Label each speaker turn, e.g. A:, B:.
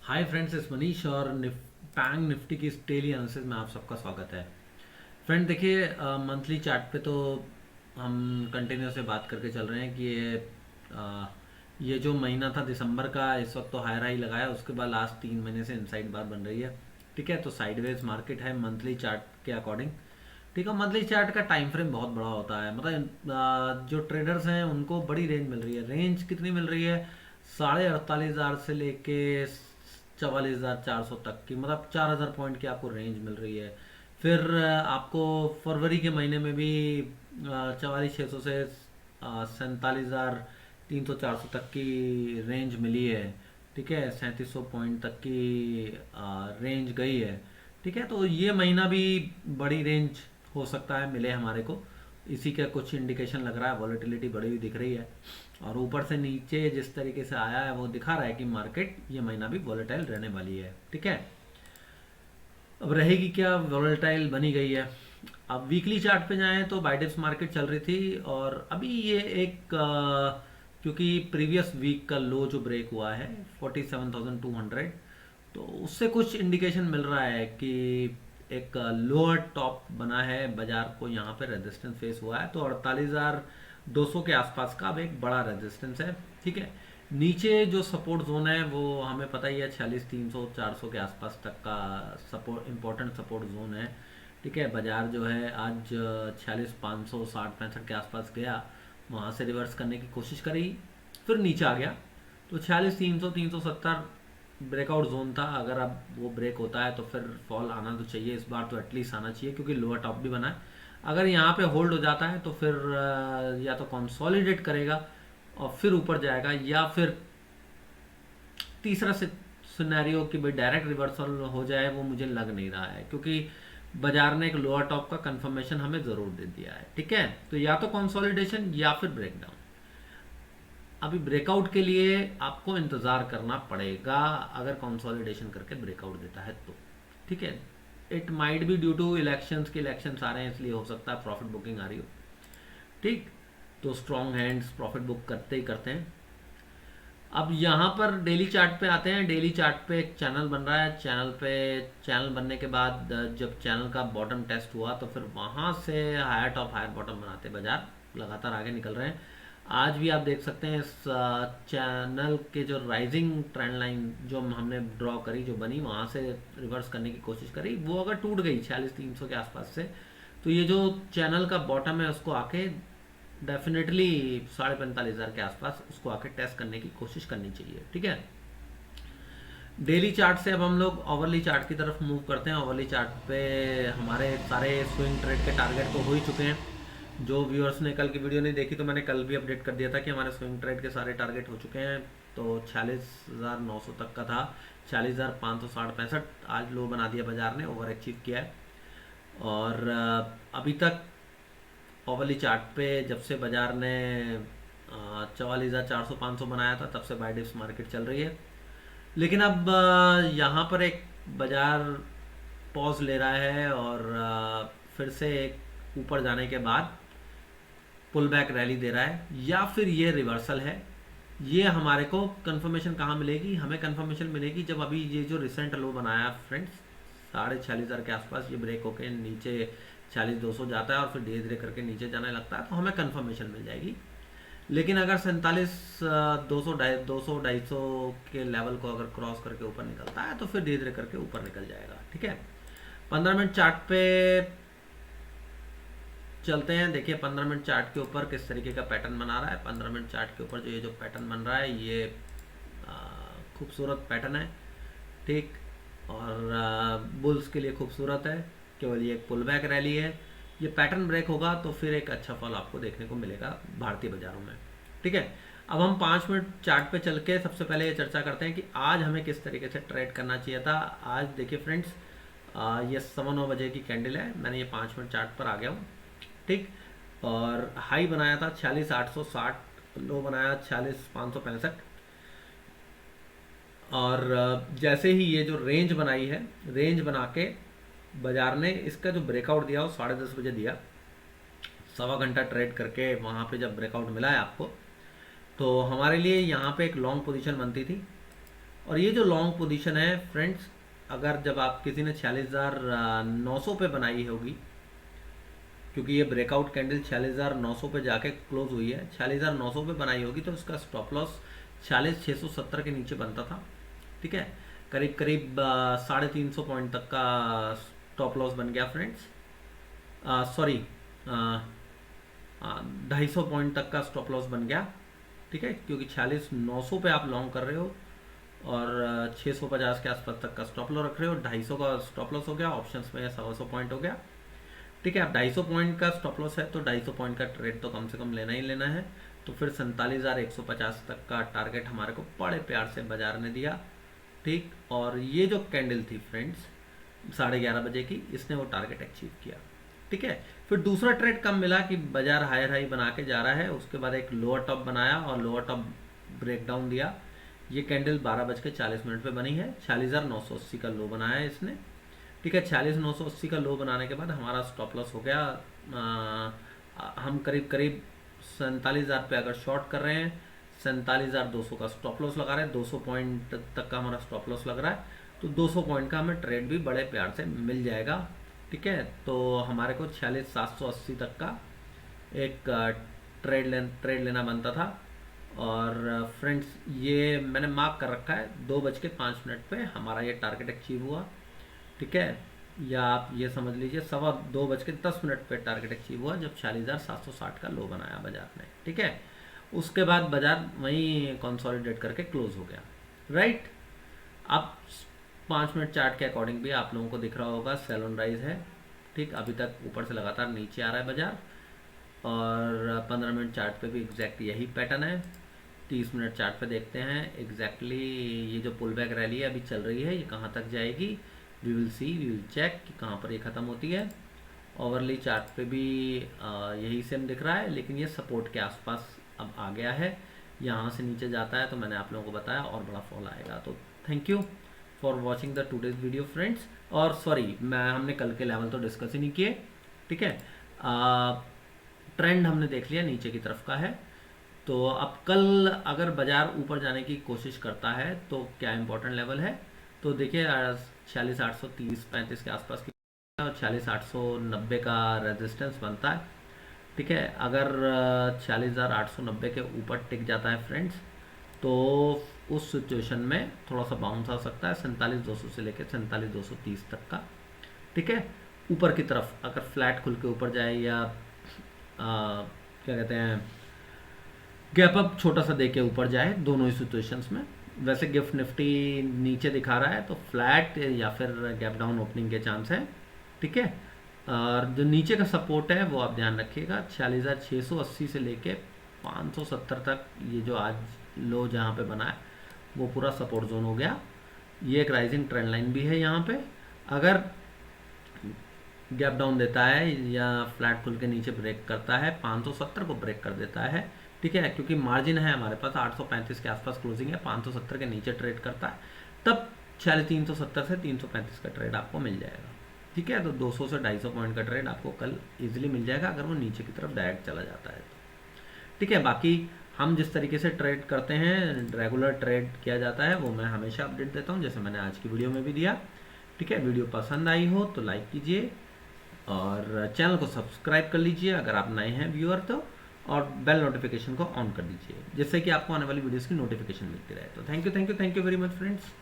A: Hi friends, इस मनीष और पैंग Nifty की डेली एनालिसिस में आप सबका स्वागत है। फ्रेंड देखिए, मंथली चार्ट पे तो हम कंटिन्यूस से बात करके चल रहे हैं कि ये जो महीना था दिसंबर का, इस वक्त तो हायर हाई लगाया, उसके बाद लास्ट 3 महीने से इनसाइड बार बन रही है। ठीक है, तो साइडवेज मार्केट है मंथली चार्ट के अकॉर्डिंग। ठीक है, मंथली चार्ट का टाइम फ्रेम बहुत बड़ा होता है, मतलब जो ट्रेडर्स हैं उनको बड़ी रेंज मिल रही है। रेंज कितनी मिल रही है? 48,500 से लेके 44,400 तक की, मतलब 4,000 पॉइंट की आपको रेंज मिल रही है। फिर आपको फरवरी के महीने में भी 44,600 से 47,300 400 तक की रेंज मिली है। ठीक है, 3700 पॉइंट तक की रेंज गई है। ठीक है, तो ये महीना भी बड़ी रेंज हो सकता है मिले हमारे को। इसी का कुछ इंडिकेशन लग रहा है, वॉलेटिलिटी बढ़ी हुई दिख रही है। और ऊपर से नीचे जिस तरीके से आया है वो दिखा रहा है कि मार्केट ये महीना भी वॉलेटाइल रहने वाली है। ठीक है, अब रहेगी क्या? वॉलेटाइल बनी गई है। अब वीकली चार्ट पे जाएं तो बाइडेप्स मार्केट चल रही थी, और अभी ये एक क्योंकि प्रीवियस वीक का लो जो ब्रेक हुआ है 47,200, तो उससे कुछ इंडिकेशन मिल रहा है कि एक लोअर टॉप बना है, बाजार को यहाँ पे रेजिस्टेंस फेस हुआ है, तो 48,200 के आसपास का अब एक बड़ा रेजिस्टेंस है। ठीक है, नीचे जो सपोर्ट जोन है वो हमें पता ही है, 46,300 400 के आसपास तक का सपोर्ट, इम्पोर्टेंट सपोर्ट जोन है। ठीक है, बाजार जो है आज 46,560 65 के आसपास गया, वहाँ से रिवर्स करने की कोशिश करी, फिर नीचे आ गया। तो 46,300 370 ब्रेकआउट जोन था। अगर अब वो ब्रेक होता है तो फिर फॉल आना तो चाहिए, इस बार तो एटलीस्ट आना चाहिए, क्योंकि लोअर टॉप भी बना है। अगर यहाँ पे होल्ड हो जाता है तो फिर या तो कंसोलिडेट करेगा और फिर ऊपर जाएगा, या फिर तीसरा सिनेरियो कि भाई डायरेक्ट रिवर्सल हो जाए, वो मुझे लग नहीं रहा है, क्योंकि बाजार ने एक लोअर टॉप का कंफर्मेशन हमें ज़रूर दे दिया है। ठीक है, तो या तो कंसोलिडेशन या फिर ब्रेकडाउन। अभी ब्रेकआउट के लिए आपको इंतज़ार करना पड़ेगा, अगर कंसोलिडेशन करके ब्रेकआउट देता है तो। ठीक है, it might be due to elections के, इलेक्शंस आ रहे हैं इसलिए हो सकता है प्रॉफिट बुकिंग आ रही हो। ठीक, तो स्ट्रॉन्ग हैंड्स प्रॉफिट बुक करते ही करते हैं। अब यहाँ पर डेली चार्ट पे आते हैं। डेली चार्ट पे एक चैनल बन रहा है। चैनल बनने के बाद जब चैनल का बॉटम टेस्ट हुआ तो फिर वहाँ से हायर टॉप हायर बॉटम बनाते बाजार लगातार आगे निकल रहे हैं। आज भी आप देख सकते हैं इस चैनल के जो राइजिंग ट्रेंड लाइन जो हमने ड्रॉ करी, जो बनी, वहाँ से रिवर्स करने की कोशिश करी, वो अगर टूट गई 46,300 के आसपास से, तो ये जो चैनल का बॉटम है उसको आके डेफिनेटली 45,500 के आसपास उसको आके टेस्ट करने की कोशिश करनी चाहिए। ठीक है, डेली चार्ट से अब हम लोग ओवरली चार्ट की तरफ मूव करते हैं। ओवरली चार्ट पे हमारे सारे स्विंग ट्रेड के टारगेट तो हो ही चुके हैं। जो व्यूअर्स ने कल की वीडियो नहीं देखी, तो मैंने कल भी अपडेट कर दिया था कि हमारे स्विंग ट्रेड के सारे टारगेट हो चुके हैं। तो 46,900 तक का था, 46,560 65 आज लो बना दिया बाजार ने, ओवर अचीव किया है। और अभी तक ओवरली चार्ट पे जब से बाजार ने 44,400 500 बनाया था, तब से बाय डिप्स मार्केट चल रही है। लेकिन अब यहाँ पर एक बाजार पॉज ले रहा है, और फिर से एक ऊपर जाने के बाद पुल बैक रैली दे रहा है, या फिर ये रिवर्सल है। ये हमारे को कंफर्मेशन कहाँ मिलेगी? हमें कंफर्मेशन मिलेगी जब अभी ये जो रिसेंट लो बनाया फ्रेंड्स 46,500 के आसपास, ये ब्रेक होके नीचे 46,200 जाता है और फिर धीरे धीरे करके नीचे जाने लगता है, तो हमें कंफर्मेशन मिल जाएगी। लेकिन अगर 47,200 200 250 के लेवल को अगर क्रॉस करके ऊपर निकलता है तो फिर धीरे धीरे करके ऊपर निकल जाएगा। ठीक है, 15 मिनट चार्ट पे चलते हैं। देखिए 15 मिनट चार्ट के ऊपर किस तरीके का पैटर्न बना रहा है। 15 मिनट चार्ट के ऊपर जो ये जो पैटर्न बन रहा है, ये खूबसूरत पैटर्न है। ठीक, और बुल्स के लिए खूबसूरत है। केवल ये एक पुल बैक रैली है। ये पैटर्न ब्रेक होगा तो फिर एक अच्छा फॉल आपको देखने को मिलेगा भारतीय बाजारों में। ठीक है, अब हम 5 मिनट चार्ट पे चल के सबसे पहले ये चर्चा करते हैं कि आज हमें किस तरीके से ट्रेड करना चाहिए था। आज देखिए फ्रेंड्स, ये 9:15 बजे की कैंडल है। मैंने ये 5 मिनट चार्ट पर आ गया हूँ। ठीक, और हाई बनाया था 46,860, लो बनाया 46,565, और जैसे ही ये जो रेंज बनाई है, रेंज बना के बाजार ने इसका जो ब्रेकआउट दिया वो 10:30 बजे दिया। सवा घंटा ट्रेड करके वहाँ पे जब ब्रेकआउट मिला है आपको, तो हमारे लिए यहाँ पे एक लॉन्ग पोजीशन बनती थी। और ये जो लॉन्ग पोजीशन है फ्रेंड्स, अगर जब आप किसी ने 46,900 पे बनाई होगी, क्योंकि ये ब्रेकआउट कैंडल 46,900 पे जाके क्लोज हुई है, 46,900 पे बनाई होगी तो उसका स्टॉप लॉस 46,670 के नीचे बनता था। ठीक है, करीब करीब 350 पॉइंट तक का स्टॉप लॉस बन गया फ्रेंड्स। सॉरी, 250 पॉइंट तक का स्टॉप लॉस बन गया। ठीक है, क्योंकि 46,900 पे आप लॉन्ग कर रहे हो और 650 के आसपास तक का स्टॉप लॉस रख रहे हो, 250 का स्टॉप लॉस हो गया, ऑप्शंस में 125 पॉइंट हो गया। ठीक है, अब 250 पॉइंट का स्टॉप लॉस है तो 250 पॉइंट का ट्रेड तो कम से कम लेना ही लेना है। तो फिर 47,150 तक का टारगेट हमारे को बड़े प्यार से बाजार ने दिया। ठीक, और ये जो कैंडल थी फ्रेंड्स 11:30 बजे की, इसने वो टारगेट अचीव किया। ठीक है, फिर दूसरा ट्रेड कम मिला कि बाजार हायर हाई बना के जा रहा है, उसके बाद एक लोअर टॉप बनाया और लोअर टॉप ब्रेकडाउन दिया। ये कैंडल 12:40 पे बनी है, 46,980 का लो बनाया है इसने। ठीक है, 46,980 का लो बनाने के बाद हमारा स्टॉप लॉस हो गया, हम करीब करीब 47,000 पे अगर शॉर्ट कर रहे हैं, 47,200 का स्टॉप लॉस लगा रहे हैं, 200 पॉइंट तक का हमारा स्टॉप लॉस लग रहा है, तो 200 पॉइंट का हमें ट्रेड भी बड़े प्यार से मिल जाएगा। ठीक है, तो हमारे को 46,780 तक का एक ट्रेड लेना बनता था। और फ्रेंड्स ये मैंने मार्क कर रखा है, 2:05 पे हमारा ये टारगेट अचीव हुआ। ठीक है, या आप ये समझ लीजिए 2:10 पे टारगेट अचीव हुआ जब 46,760 का लो बनाया बाजार ने। ठीक है, उसके बाद बाजार वहीं कंसोलिडेट करके क्लोज हो गया। राइट, अब 5 मिनट चार्ट के अकॉर्डिंग भी आप लोगों को दिख रहा होगा सेल ऑन राइज है। ठीक, अभी तक ऊपर से लगातार नीचे आ रहा है बाजार, और 15 मिनट चार्ट पे भी एग्जैक्ट यही पैटर्न है। 30 मिनट चार्ट पे देखते हैं एग्जैक्टली ये जो पुल बैक रैली है अभी चल रही है, ये कहाँ तक जाएगी, वी विल चेक कि कहाँ पर ये ख़त्म होती है। ओवरली चार्ट पे भी यही सेम दिख रहा है, लेकिन ये सपोर्ट के आसपास अब आ गया है। यहाँ से नीचे जाता है तो मैंने आप लोगों को बताया और बड़ा फॉल आएगा। तो thank you for watching the today's video friends. और सॉरी, हमने कल के लेवल तो डिस्कस ही नहीं किए। ठीक है, ट्रेंड हमने देख लिया नीचे की तरफ का है। तो अब कल अगर बाजार ऊपर जाने की कोशिश करता है तो क्या इंपॉर्टेंट लेवल है, तो देखिए 46,830-35 के आसपास की और 46,890 का रेजिस्टेंस बनता है। ठीक है, अगर 46,890 के ऊपर टिक जाता है फ्रेंड्स, तो उस सिचुएशन में थोड़ा सा बाउंस आ सकता है 47,200 से लेकर 47,230 तक का। ठीक है, ऊपर की तरफ अगर फ्लैट खुल के ऊपर जाए या क्या कहते हैं गैप अप छोटा सा देके ऊपर जाए, दोनों ही सिचुएशंस में। वैसे गिफ्ट निफ्टी नीचे दिखा रहा है तो फ्लैट या फिर गैप डाउन ओपनिंग के चांस है। ठीक है, और जो नीचे का सपोर्ट है वो आप ध्यान रखिएगा 46,680 से लेके 570 तक, ये जो आज लो जहाँ पे बना है वो पूरा सपोर्ट जोन हो गया। ये एक राइजिंग ट्रेंड लाइन भी है यहाँ पे। अगर गैप डाउन देता है या फ्लैट खुल के नीचे ब्रेक करता है, 570 को ब्रेक कर देता है। ठीक है, क्योंकि मार्जिन है हमारे पास 835 के आसपास क्लोजिंग है, 570 के नीचे ट्रेड करता है तब 370 से 335 का ट्रेड आपको मिल जाएगा। ठीक है, तो 200 से 250 पॉइंट का ट्रेड आपको कल इजीली मिल जाएगा अगर वो नीचे की तरफ डायरेक्ट चला जाता है तो। ठीक है, बाकी हम जिस तरीके से ट्रेड करते हैं, रेगुलर ट्रेड किया जाता है, वो मैं हमेशा अपडेट देता हूँ, जैसे मैंने आज की वीडियो में भी दिया। ठीक है, वीडियो पसंद आई हो तो लाइक कीजिए और चैनल को सब्सक्राइब कर लीजिए अगर आप नए हैं व्यूअर तो, और बेल नोटिफिकेशन को ऑन कर दीजिए जिससे कि आपको आने वाली वीडियोस की नोटिफिकेशन मिलती रहे। तो thank you very much friends.